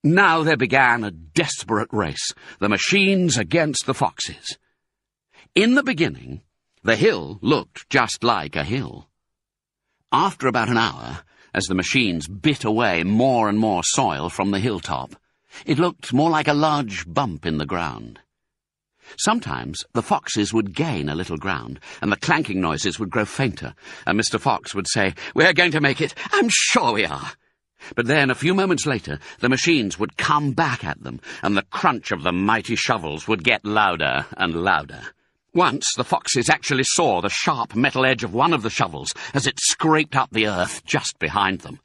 Now there began a desperate race, the machines against the foxes. In the beginning, the hill looked just like a hill. After about an hour, as the machines bit away more and more soil from the hilltop, it looked more like a large bump in the ground. Sometimes the foxes would gain a little ground, and the clanking noises would grow fainter, and Mr. Fox would say, "We're going to make it, I'm sure we are." But then, a few moments later, the machines would come back at them, and the crunch of the mighty shovels would get louder and louder. Once the foxes actually saw the sharp metal edge of one of the shovels as it scraped up the earth just behind them.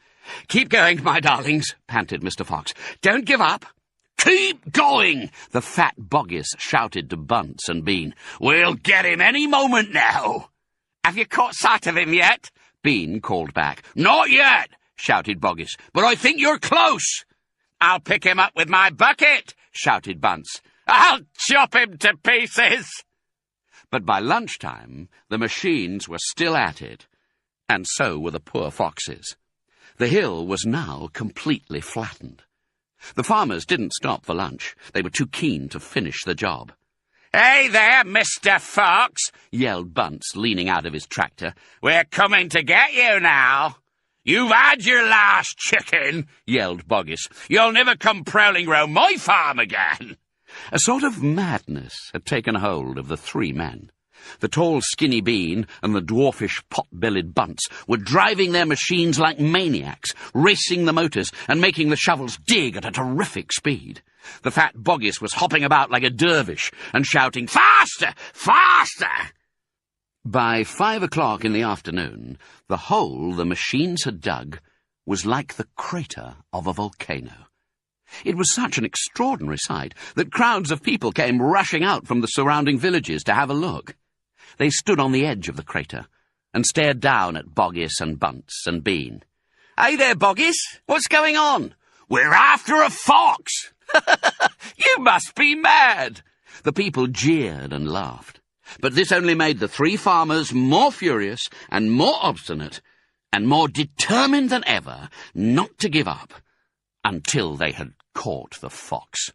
"Keep going, my darlings," panted Mr. Fox. "Don't give up." "Keep going!" the fat Boggis shouted to Bunce and Bean. "We'll get him any moment now." "Have you caught sight of him yet?" Bean called back. "Not yet," shouted Boggis, "but I think you're close." "I'll pick him up with my bucket," shouted Bunce. "I'll chop him to pieces." But by lunchtime, the machines were still at it, and so were the poor foxes. The hill was now completely flattened. The farmers didn't stop for lunch. They were too keen to finish the job. "Hey there, Mr. Fox," yelled Bunce, leaning out of his tractor. "We're coming to get you now." "You've had your last chicken," yelled Boggis. "You'll never come prowling round my farm again." A sort of madness had taken hold of the three men. The tall, skinny Bean and the dwarfish, pot-bellied Bunce were driving their machines like maniacs, racing the motors and making the shovels dig at a terrific speed. The fat Boggis was hopping about like a dervish and shouting, "Faster! Faster!" By 5 o'clock in the afternoon, the hole the machines had dug was like the crater of a volcano. It was such an extraordinary sight that crowds of people came rushing out from the surrounding villages to have a look. They stood on the edge of the crater and stared down at Boggis and Bunce and Bean. "Hey there, Boggis, what's going on?" "We're after a fox." "You must be mad." The people jeered and laughed. But this only made the three farmers more furious and more obstinate and more determined than ever not to give up until they had caught the fox.